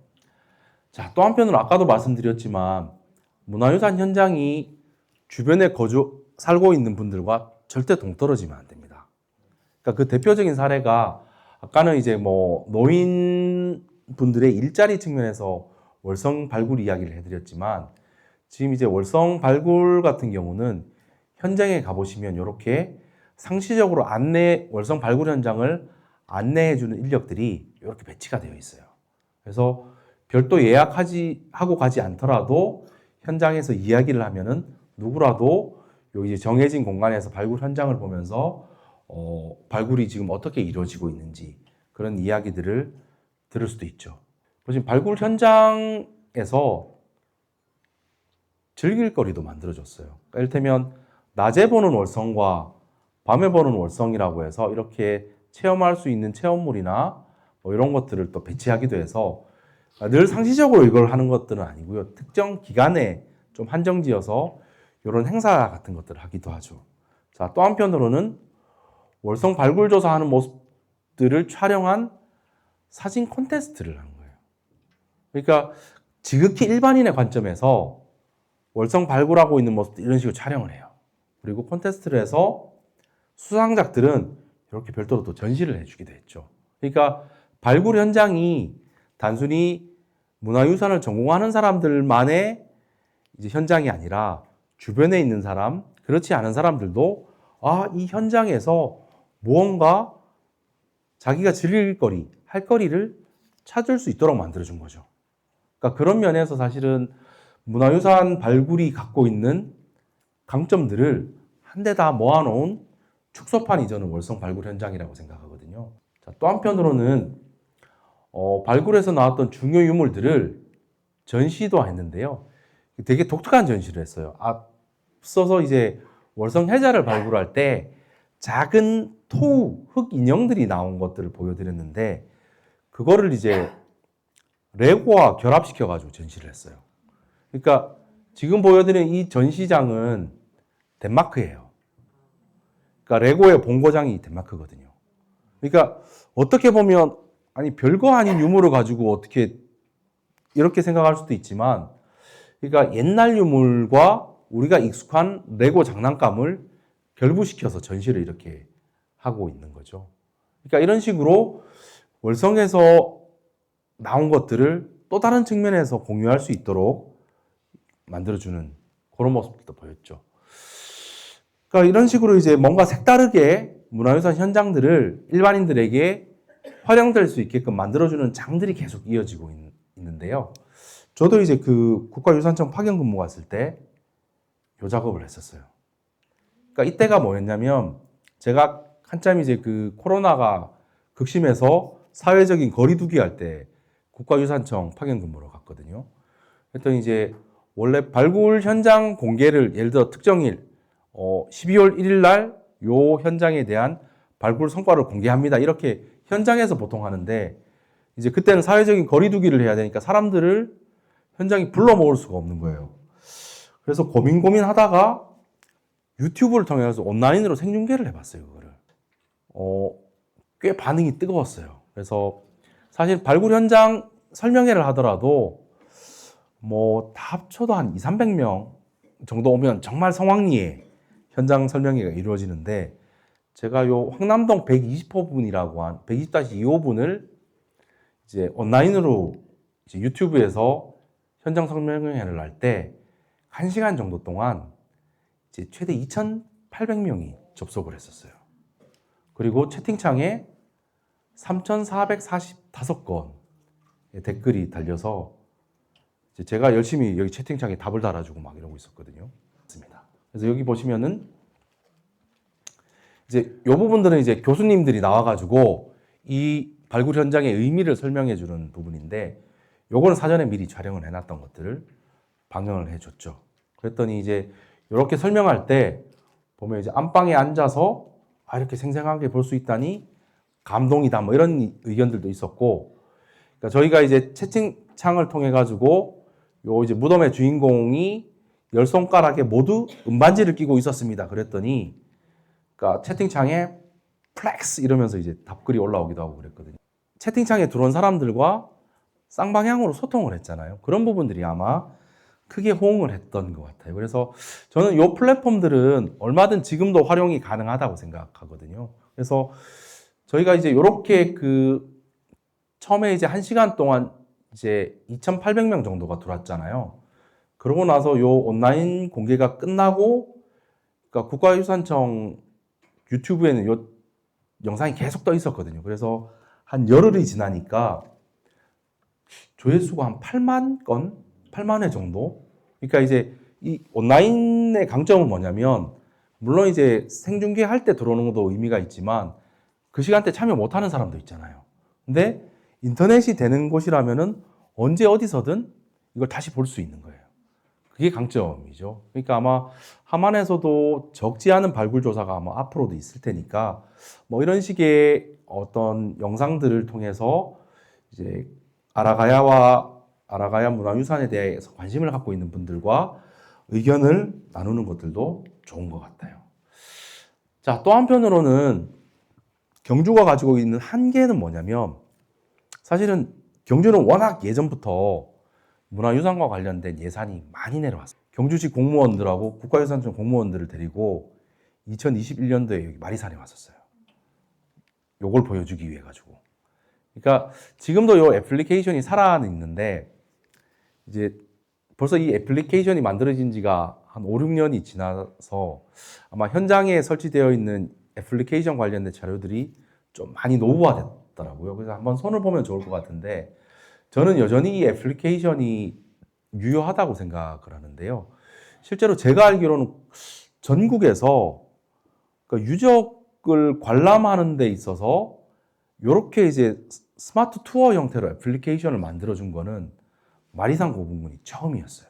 Speaker 1: 자, 또 한편으로 아까도 말씀드렸지만 문화유산 현장이 주변에 살고 있는 분들과 절대 동떨어지면 안 됩니다. 그러니까 그 대표적인 사례가 아까는 이제 뭐 노인분들의 일자리 측면에서 월성 발굴 이야기를 해드렸지만 지금 이제 월성 발굴 같은 경우는 현장에 가보시면 이렇게 상시적으로 월성 발굴 현장을 안내해주는 인력들이 이렇게 배치가 되어 있어요. 그래서 별도 하고 가지 않더라도 현장에서 이야기를 하면은 누구라도 여기 정해진 공간에서 발굴 현장을 보면서 발굴이 지금 어떻게 이루어지고 있는지 그런 이야기들을 들을 수도 있죠. 지금 발굴 현장에서 즐길 거리도 만들어줬어요. 그러니까 이를테면 낮에 보는 월성과 밤에 보는 월성이라고 해서 이렇게 체험할 수 있는 체험물이나 뭐 이런 것들을 또 배치하기도 해서 늘 상시적으로 이걸 하는 것들은 아니고요. 특정 기간에 좀 한정지어서 이런 행사 같은 것들을 하기도 하죠. 자, 또 한편으로는 월성 발굴 조사하는 모습들을 촬영한 사진 콘테스트를 하는 거예요. 그러니까 지극히 일반인의 관점에서 월성 발굴하고 있는 모습들 이런 식으로 촬영을 해요. 그리고 콘테스트를 해서 수상작들은 이렇게 별도로 또 전시를 해주기도 했죠. 그러니까 발굴 현장이 단순히 문화유산을 전공하는 사람들만의 이제 현장이 아니라 주변에 있는 사람, 그렇지 않은 사람들도 이 현장에서 무언가 자기가 즐길 거리, 할 거리를 찾을 수 있도록 만들어준 거죠. 그러니까 그런 면에서 사실은 문화유산 발굴이 갖고 있는 강점들을 한데 다 모아놓은 축소판이 저는 월성 발굴 현장이라고 생각하거든요. 자, 또 한편으로는 발굴에서 나왔던 중요 유물들을 전시도 했는데요. 되게 독특한 전시를 했어요. 앞서서 이제 월성 해자를 발굴할 때 작은 토우, 흙 인형들이 나온 것들을 보여드렸는데 그거를 이제 레고와 결합시켜가지고 전시를 했어요. 그러니까 지금 보여드린 이 전시장은 덴마크예요. 그러니까 레고의 본고장이 덴마크거든요. 그러니까 어떻게 보면 아니 별거 아닌 유물을 가지고 어떻게 이렇게 생각할 수도 있지만 그러니까 옛날 유물과 우리가 익숙한 레고 장난감을 결부시켜서 전시를 이렇게 하고 있는 거죠. 그러니까 이런 식으로 월성에서 나온 것들을 또 다른 측면에서 공유할 수 있도록 만들어주는 그런 모습들도 보였죠. 그러니까 이런 식으로 이제 뭔가 색다르게 문화유산 현장들을 일반인들에게 활용될 수 있게끔 만들어주는 장들이 계속 이어지고 있는데요. 저도 이제 그 국가유산청 파견 근무 갔을 때 이 작업을 했었어요. 그러니까 이때가 뭐였냐면 제가 한참 이제 그 코로나가 극심해서 사회적인 거리두기 할 때 국가유산청 파견 근무로 갔거든요. 그랬더니 이제 원래 발굴 현장 공개를 예를 들어 특정일 12월 1일 날 요 현장에 대한 발굴 성과를 공개합니다. 이렇게 현장에서 보통 하는데 이제 그때는 사회적인 거리두기를 해야 되니까 사람들을 현장에 불러 모을 수가 없는 거예요. 그래서 고민하다가 유튜브를 통해서 온라인으로 생중계를 해봤어요. 그거를. 꽤 반응이 뜨거웠어요. 그래서 사실 발굴 현장 설명회를 하더라도 뭐 다 합쳐도 한 200~300명 정도 오면 정말 성황리에 현장 설명회가 이루어지는데 제가 요 황남동 120호분이라고 한 120-25분을 이제 온라인으로 이제 유튜브에서 현장 설명회를 할 때 1시간 정도 동안 이제 최대 2,800명이 접속을 했었어요. 그리고 채팅창에 3,445건 댓글이 달려서 제가 열심히 여기 채팅창에 답을 달아주고 막 이러고 있었거든요. 그래서 여기 보시면은 이제 이 부분들은 이제 교수님들이 나와가지고 이 발굴 현장의 의미를 설명해 주는 부분인데 요거는 사전에 미리 촬영을 해놨던 것들을 방영을 해줬죠. 그랬더니 이제 이렇게 설명할 때 보면 이제 안방에 앉아서 이렇게 생생하게 볼 수 있다니 감동이다 뭐 이런 의견들도 있었고, 그러니까 저희가 이제 채팅창을 통해 가지고 요 이제 무덤의 주인공이 10손가락에 모두 은반지를 끼고 있었습니다. 그랬더니 그러니까 채팅창에 플렉스 이러면서 이제 답글이 올라오기도 하고 그랬거든요. 채팅창에 들어온 사람들과 쌍방향으로 소통을 했잖아요. 그런 부분들이 아마 크게 호응을 했던 것 같아요. 그래서 저는 이 플랫폼들은 얼마든 지금도 활용이 가능하다고 생각하거든요. 그래서 저희가 이제 이렇게 처음에 이제 1시간 동안 이제 2,800명 정도가 들어왔잖아요. 그러고 나서 요 온라인 공개가 끝나고, 그러니까 국가유산청 유튜브에는 요 영상이 계속 떠 있었거든요. 그래서 한 열흘이 지나니까 조회수가 한 8만 회 정도? 그러니까 이제 이 온라인의 강점은 뭐냐면, 물론 이제 생중계 할 때 들어오는 것도 의미가 있지만, 그 시간대 참여 못 하는 사람도 있잖아요. 근데 인터넷이 되는 곳이라면은 언제 어디서든 이걸 다시 볼 수 있는 거예요. 그게 강점이죠. 그러니까 아마 함안에서도 적지 않은 발굴 조사가 아마 앞으로도 있을 테니까 뭐 이런 식의 어떤 영상들을 통해서 이제 아라가야 문화유산에 대해서 관심을 갖고 있는 분들과 의견을 나누는 것들도 좋은 것 같아요. 자, 또 한편으로는 경주가 가지고 있는 한계는 뭐냐면 사실은 경주는 워낙 예전부터 문화유산과 관련된 예산이 많이 내려왔어요. 경주시 공무원들하고 국가유산청 공무원들을 데리고 2021년도에 여기 마리산에 왔었어요. 요걸 보여주기 위해 가지고. 그러니까 지금도 요 애플리케이션이 살아있는데 이제 벌써 이 애플리케이션이 만들어진 지가 한 5, 6년이 지나서 아마 현장에 설치되어 있는 애플리케이션 관련된 자료들이 좀 많이 노후화됐더라고요. 그래서 한번 손을 보면 좋을 것 같은데 저는 여전히 이 애플리케이션이 유효하다고 생각을 하는데요. 실제로 제가 알기로는 전국에서 유적을 관람하는 데 있어서 이렇게 이제 스마트 투어 형태로 애플리케이션을 만들어준 거는 마리산 고분군이 처음이었어요.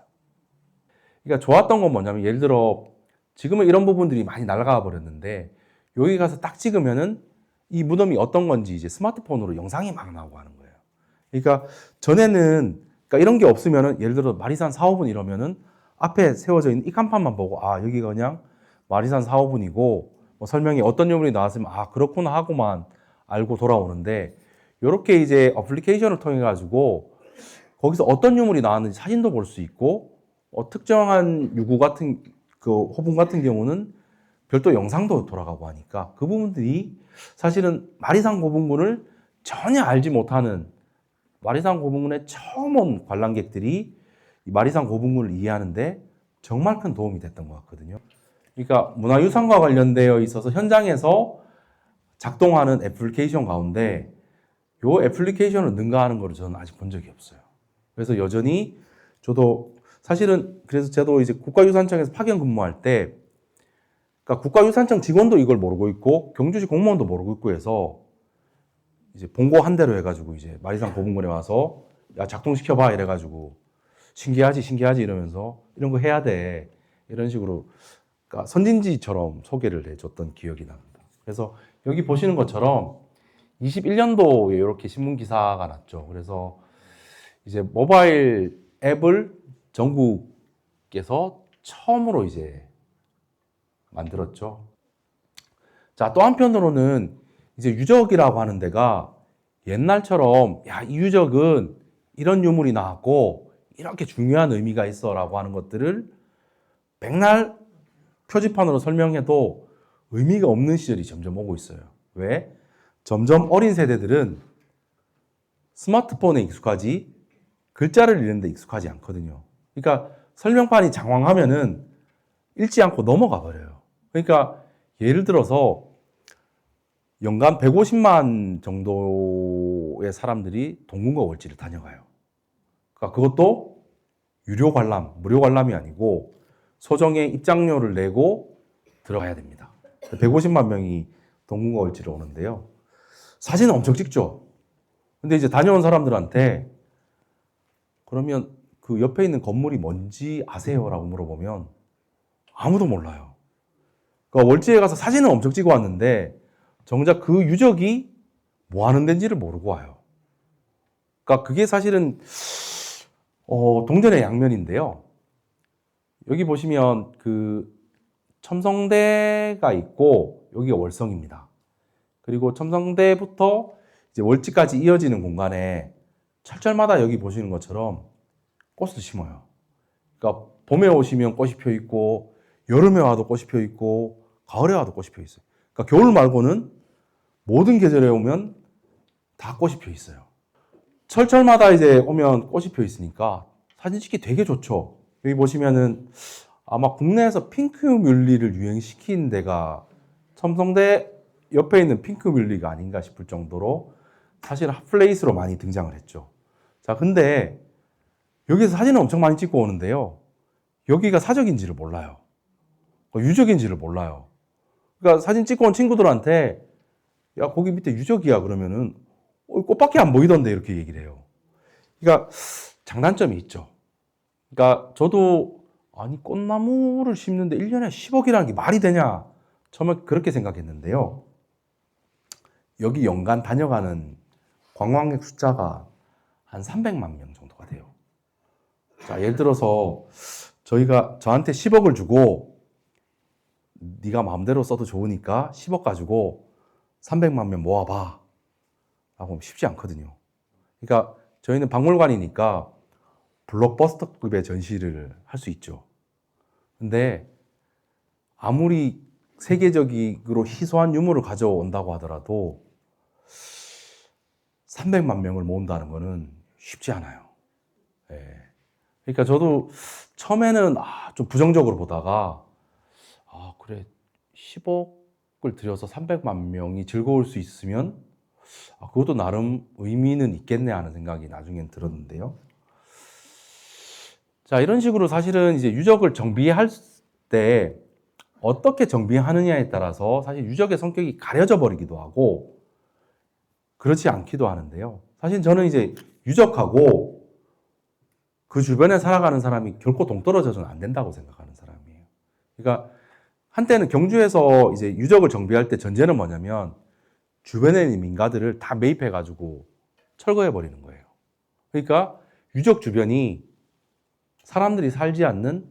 Speaker 1: 그러니까 좋았던 건 뭐냐면 예를 들어 지금은 이런 부분들이 많이 날아가 버렸는데 여기 가서 딱 찍으면은 이 무덤이 어떤 건지 이제 스마트폰으로 영상이 막 나오고 하는 거예요. 그러니까 전에는 그러니까 이런 게 없으면은 예를 들어 마리산 4, 5분 이러면은 앞에 세워져 있는 이 간판만 보고 아 여기가 그냥 마리산 4, 5분이고 뭐 설명이 어떤 유물이 나왔으면 아 그렇구나 하고만 알고 돌아오는데 이렇게 이제 어플리케이션을 통해 가지고 거기서 어떤 유물이 나왔는지 사진도 볼 수 있고 특정한 유구 같은 그 호분 같은 경우는 별도 영상도 돌아가고 하니까 그 부분들이 사실은 마리산 고분군을 전혀 알지 못하는 마리산 고분군에 처음 온 관람객들이 이 마리산 고분군을 이해하는데 정말 큰 도움이 됐던 것 같거든요. 그러니까 문화유산과 관련되어 있어서 현장에서 작동하는 애플리케이션 가운데 이 애플리케이션을 능가하는 걸 저는 아직 본 적이 없어요. 그래서 여전히 저도 사실은 그래서 저도 이제 국가유산청에서 파견 근무할 때 그러니까 국가유산청 직원도 이걸 모르고 있고 경주시 공무원도 모르고 있고 해서 이제 본고 한 대로 해가지고 이제 마리산 고분군에 와서 야 작동시켜봐 이래가지고 신기하지 이러면서 이런 거 해야 돼 이런 식으로 그러니까 선진지처럼 소개를 해줬던 기억이 납니다. 그래서 여기 보시는 것처럼 21년도에 이렇게 신문 기사가 났죠. 그래서 이제 모바일 앱을 전국에서 처음으로 이제 만들었죠. 자, 또 한편으로는 이제 유적이라고 하는 데가 옛날처럼 야, 이 유적은 이런 유물이 나왔고 이렇게 중요한 의미가 있어라고 하는 것들을 백날 표지판으로 설명해도 의미가 없는 시절이 점점 오고 있어요. 왜? 점점 어린 세대들은 스마트폰에 익숙하지 글자를 읽는 데 익숙하지 않거든요. 그러니까 설명판이 장황하면은 읽지 않고 넘어가 버려요. 그러니까 예를 들어서 연간 150만 정도의 사람들이 동궁과 월지를 다녀가요. 그러니까 그것도 유료 관람, 무료 관람이 아니고 소정의 입장료를 내고 들어가야 됩니다. 150만 명이 동궁과 월지를 오는데요. 사진은 엄청 찍죠. 근데 이제 다녀온 사람들한테 그러면 그 옆에 있는 건물이 뭔지 아세요? 라고 물어보면 아무도 몰라요. 그러니까 월지에 가서 사진은 엄청 찍어 왔는데 정작 그 유적이 뭐 하는 데인지를 모르고 와요. 그러니까 그게 사실은 동전의 양면인데요. 여기 보시면 그 첨성대가 있고 여기가 월성입니다. 그리고 첨성대부터 이제 월지까지 이어지는 공간에 철절마다 여기 보시는 것처럼 꽃을 심어요. 그러니까 봄에 오시면 꽃이 펴 있고 여름에 와도 꽃이 펴 있고 가을에 와도 꽃이 펴 있어요. 그러니까 겨울 말고는 모든 계절에 오면 다 꽃이 펴 있어요. 철철마다 이제 오면 꽃이 펴 있으니까 사진 찍기 되게 좋죠. 여기 보시면은 아마 국내에서 핑크뮬리를 유행시킨 데가 첨성대 옆에 있는 핑크뮬리가 아닌가 싶을 정도로 사실 핫플레이스로 많이 등장을 했죠. 자, 근데 여기서 사진을 엄청 많이 찍고 오는데요. 여기가 사적인지를 몰라요. 유적인지를 몰라요. 그러니까 사진 찍고 온 친구들한테 야, 거기 밑에 유적이야 그러면은 꽃밖에 안 보이던데 이렇게 얘기를 해요. 그러니까 장단점이 있죠. 그러니까 저도 아니 꽃나무를 심는데 1년에 10억이라는 게 말이 되냐? 처음에 그렇게 생각했는데요. 여기 연간 다녀가는 관광객 숫자가 한 300만 명 정도가 돼요. 자, 예를 들어서 저한테 10억을 주고 네가 마음대로 써도 좋으니까 10억 가지고 300만 명 모아봐 라고 하면 쉽지 않거든요. 그러니까 저희는 박물관이니까 블록버스터급의 전시를 할 수 있죠. 근데 아무리 세계적으로 희소한 유물을 가져온다고 하더라도 300만 명을 모은다는 거는 쉽지 않아요. 예. 그러니까 저도 처음에는 좀 부정적으로 보다가 그래 10억을 들여서 300만 명이 즐거울 수 있으면 그것도 나름 의미는 있겠네 하는 생각이 나중엔 들었는데요. 자, 이런 식으로 사실은 이제 유적을 정비할 때 어떻게 정비하느냐에 따라서 사실 유적의 성격이 가려져 버리기도 하고 그렇지 않기도 하는데요. 사실 저는 이제 유적하고 그 주변에 살아가는 사람이 결코 동떨어져서는 안 된다고 생각하는 사람이에요. 그러니까 한때는 경주에서 이제 유적을 정비할 때 전제는 뭐냐면 주변에 있는 민가들을 다 매입해가지고 철거해 버리는 거예요. 그러니까 유적 주변이 사람들이 살지 않는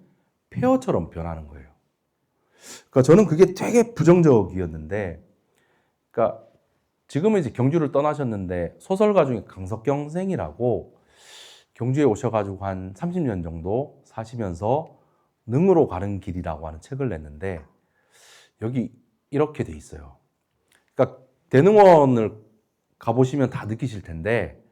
Speaker 1: 폐허처럼 변하는 거예요. 그러니까 저는 그게 되게 부정적이었는데, 그러니까 지금은 이제 경주를 떠나셨는데 소설가 중에 강석경 선생이라고 경주에 오셔가지고 한 30년 정도 사시면서 능으로 가는 길이라고 하는 책을 냈는데 여기 이렇게 돼 있어요. 그러니까 대능원을 가보시면 다 느끼실 텐데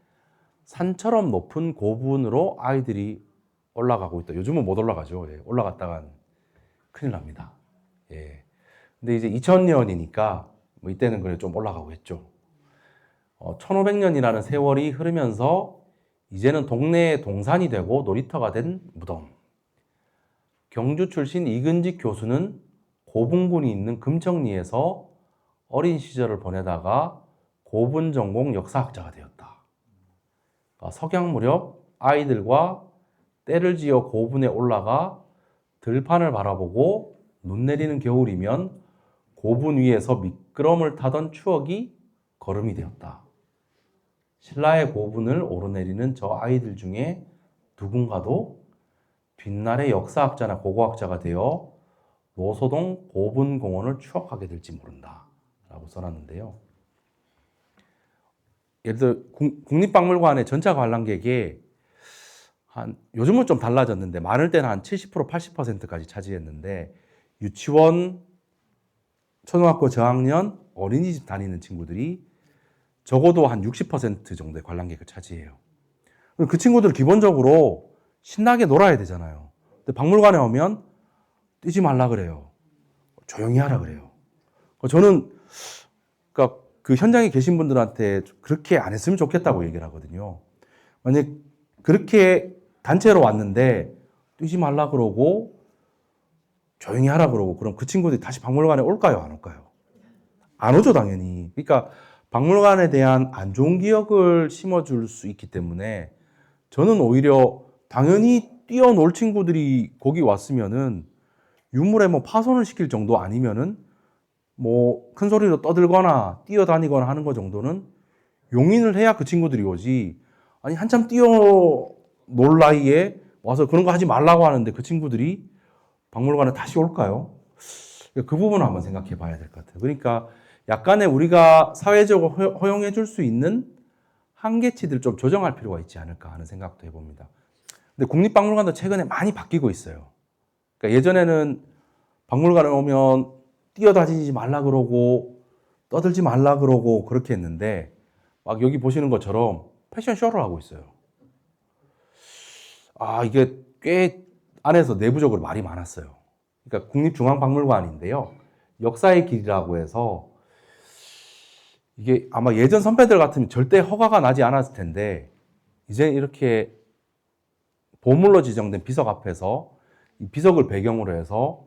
Speaker 1: 산처럼 높은 고분으로 아이들이 올라가고 있다. 요즘은 못 올라가죠. 예, 올라갔다간 큰일 납니다. 예. 근데 이제 2000년이니까 뭐 이때는 그래 좀 올라가고 했죠. 1500년이라는 세월이 흐르면서 이제는 동네의 동산이 되고 놀이터가 된 무덤. 경주 출신 이근직 교수는 고분군이 있는 금천리에서 어린 시절을 보내다가 고분 전공 역사학자가 되었다. 석양 무렵 아이들과 때를 지어 고분에 올라가 들판을 바라보고 눈 내리는 겨울이면 고분 위에서 미끄럼을 타던 추억이 걸음이 되었다. 신라의 고분을 오르내리는 저 아이들 중에 누군가도 뒷날의 역사학자나 고고학자가 되어 노소동 고분공원을 추억하게 될지 모른다 라고 써놨는데요. 예를 들어 국립박물관의 전체 관람객이 요즘은 좀 달라졌는데 많을 때는 한 70%, 80%까지 차지했는데 유치원, 초등학교 저학년, 어린이집 다니는 친구들이 적어도 한 60% 정도의 관람객을 차지해요. 그 친구들 기본적으로 신나게 놀아야 되잖아요. 근데 박물관에 오면 뛰지 말라 그래요. 조용히 하라 그래요. 저는 그러니까 그 현장에 계신 분들한테 그렇게 안 했으면 좋겠다고 얘기를 하거든요. 만약 그렇게 단체로 왔는데 뛰지 말라 그러고 조용히 하라 그러고 그럼 그 친구들이 다시 박물관에 올까요? 안 올까요? 안 오죠, 당연히. 그러니까 박물관에 대한 안 좋은 기억을 심어줄 수 있기 때문에 저는 오히려 당연히 뛰어놀 친구들이 거기 왔으면은 유물에 뭐 파손을 시킬 정도 아니면은 뭐 큰 소리로 떠들거나 뛰어다니거나 하는 거 정도는 용인을 해야 그 친구들이 오지. 아니 한참 뛰어놀 나이에 와서 그런 거 하지 말라고 하는데 그 친구들이 박물관에 다시 올까요? 그 부분을 한번 생각해 봐야 될 것 같아요. 그러니까 약간의 우리가 사회적으로 허용해 줄 수 있는 한계치들 좀 조정할 필요가 있지 않을까 하는 생각도 해봅니다. 근데 국립박물관도 최근에 많이 바뀌고 있어요. 그러니까 예전에는 박물관에 오면 뛰어다니지 말라 그러고 떠들지 말라 그러고 그렇게 했는데 막 여기 보시는 것처럼 패션쇼를 하고 있어요. 이게 꽤 안에서 내부적으로 말이 많았어요. 그러니까 국립중앙박물관인데요. 역사의 길이라고 해서 이게 아마 예전 선배들 같으면 절대 허가가 나지 않았을 텐데 이제 이렇게 보물로 지정된 비석 앞에서 이 비석을 배경으로 해서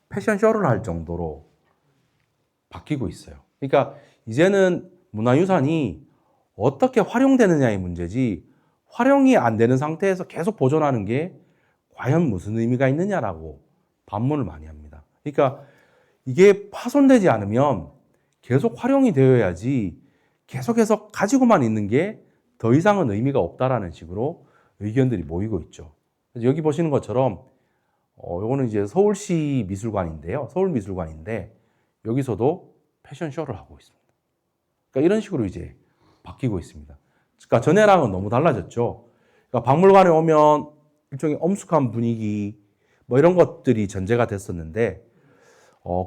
Speaker 1: 패션쇼를 할 정도로 바뀌고 있어요. 그러니까 이제는 문화유산이 어떻게 활용되느냐의 문제지 활용이 안 되는 상태에서 계속 보존하는 게 과연 무슨 의미가 있느냐라고 반문을 많이 합니다. 그러니까 이게 파손되지 않으면 계속 활용이 되어야지 계속해서 가지고만 있는 게 더 이상은 의미가 없다라는 식으로 의견들이 모이고 있죠. 그래서 여기 보시는 것처럼 요거는 이제 서울시 미술관인데요. 서울미술관인데 여기서도 패션쇼를 하고 있습니다. 그러니까 이런 식으로 이제 바뀌고 있습니다. 그러니까 전에랑은 너무 달라졌죠. 그러니까 박물관에 오면 일종의 엄숙한 분위기 뭐 이런 것들이 전제가 됐었는데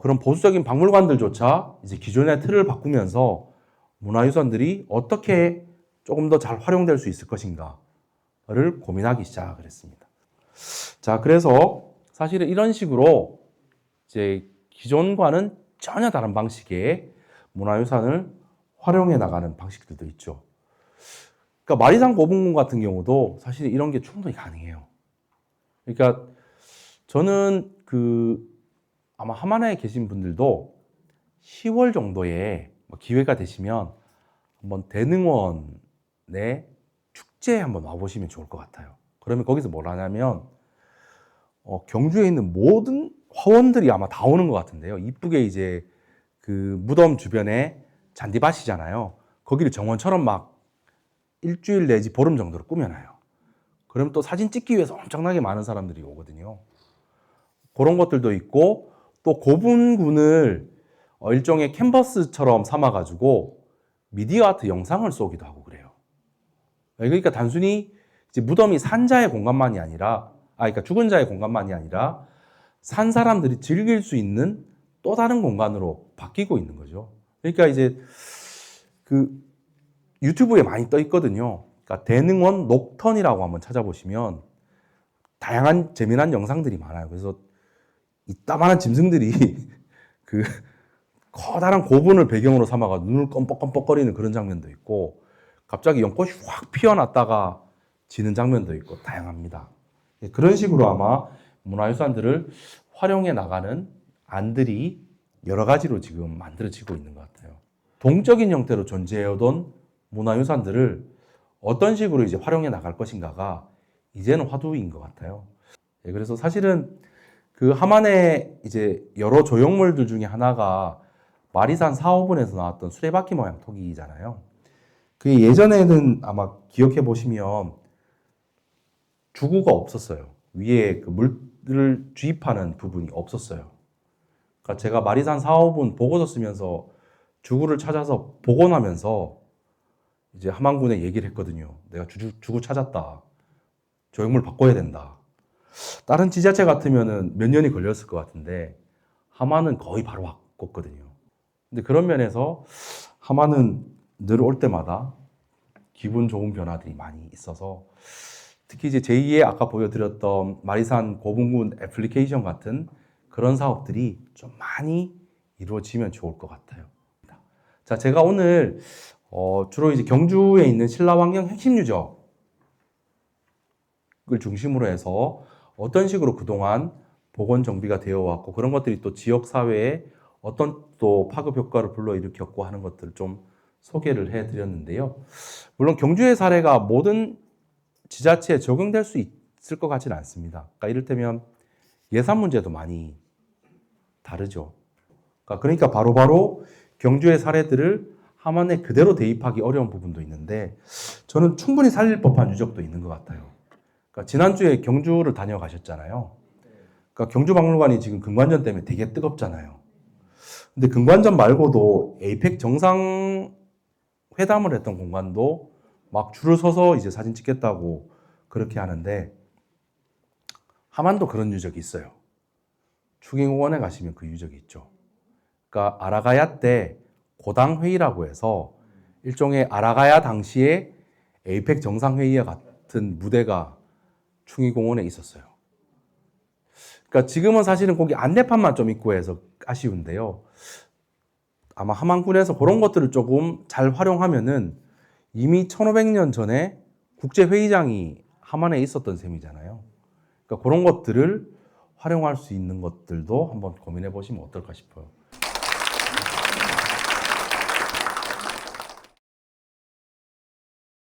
Speaker 1: 그런 보수적인 박물관들조차 이제 기존의 틀을 바꾸면서 문화유산들이 어떻게 조금 더 잘 활용될 수 있을 것인가를 고민하기 시작을 했습니다. 자, 그래서 사실은 이런 식으로 이제 기존과는 전혀 다른 방식의 문화유산을 활용해 나가는 방식들도 있죠. 그러니까 마리산 고분군 같은 경우도 사실 이런 게 충분히 가능해요. 그러니까 저는 아마 하만에 계신 분들도 10월 정도에 기회가 되시면 한번 대능원의 축제에 한번 와보시면 좋을 것 같아요. 그러면 거기서 뭘 하냐면 경주에 있는 모든 화원들이 아마 다 오는 것 같은데요. 이쁘게 이제 그 무덤 주변에 잔디밭이잖아요. 거기를 정원처럼 막 일주일 내지 보름 정도로 꾸며놔요. 그럼 또 사진 찍기 위해서 엄청나게 많은 사람들이 오거든요. 그런 것들도 있고 또 고분군을 일종의 캔버스처럼 삼아가지고 미디어 아트 영상을 쏘기도 하고 그래요. 그러니까 단순히 이제 무덤이 산 자의 공간만이 아니라, 그러니까 죽은 자의 공간만이 아니라 산 사람들이 즐길 수 있는 또 다른 공간으로 바뀌고 있는 거죠. 그러니까 이제 유튜브에 많이 떠 있거든요. 그러니까 대능원 녹턴이라고 한번 찾아보시면 다양한 재미난 영상들이 많아요. 그래서 이따만한 짐승들이 커다란 고분을 배경으로 삼아가 눈을 껌뻑껌뻑거리는 그런 장면도 있고 갑자기 연꽃이 확 피어났다가 지는 장면도 있고 다양합니다. 그런 식으로 아마 문화유산들을 활용해 나가는 안들이 여러 가지로 지금 만들어지고 있는 것 같아요. 동적인 형태로 존재해오던 문화유산들을 어떤 식으로 이제 활용해 나갈 것인가가 이제는 화두인 것 같아요. 그래서 사실은 하만의 이제 여러 조형물들 중에 하나가 마리산 4호분에서 나왔던 수레바퀴 모양 토기잖아요. 그게 예전에는 아마 기억해 보시면 주구가 없었어요. 위에 물을 주입하는 부분이 없었어요. 그러니까 제가 마리산 4호분 보고서 쓰면서 주구를 찾아서 복원하면서 이제 함안군에 얘기를 했거든요. 내가 주구 찾았다. 조형물 바꿔야 된다. 다른 지자체 같으면은 몇 년이 걸렸을 것 같은데 함안은 거의 바로 바꿨거든요. 근데 그런 면에서 함안은 늘 올 때마다 기분 좋은 변화들이 많이 있어서 특히 이제 제2의 아까 보여드렸던 마리산 고분군 애플리케이션 같은 그런 사업들이 좀 많이 이루어지면 좋을 것 같아요. 자, 제가 오늘 주로 이제 경주에 있는 신라환경 핵심 유적을 중심으로 해서 어떤 식으로 그동안 복원 정비가 되어 왔고 그런 것들이 또 지역 사회에 어떤 또 파급 효과를 불러일으켰고 하는 것들을 좀 소개를 해드렸는데요. 물론 경주의 사례가 모든 지자체에 적용될 수 있을 것 같지는 않습니다. 그러니까 이를테면 예산 문제도 많이 다르죠. 그러니까 바로바로 경주의 사례들을 함안에 그대로 대입하기 어려운 부분도 있는데 저는 충분히 살릴 법한 유적도 있는 것 같아요. 그러니까 지난주에 경주를 다녀가셨잖아요. 그러니까 경주박물관이 지금 금관전 때문에 되게 뜨겁잖아요. 근데 금관전 말고도 에이펙 정상 회담을 했던 공간도 막 줄을 서서 이제 사진 찍겠다고 그렇게 하는데 함안도 그런 유적이 있어요. 추경공원에 가시면 그 유적이 있죠. 그러니까 아라가야 때 고당회의라고 해서 일종의 아라가야 당시에 에이펙 정상회의와 같은 무대가 충의공원에 있었어요. 그러니까 지금은 사실은 거기 안내판만 좀 있고 해서 아쉬운데요. 아마 함안군에서 그런 것들을 조금 잘 활용하면은 이미 1500년 전에 국제회의장이 함안에 있었던 셈이잖아요. 그러니까 그런 것들을 활용할 수 있는 것들도 한번 고민해 보시면 어떨까 싶어요.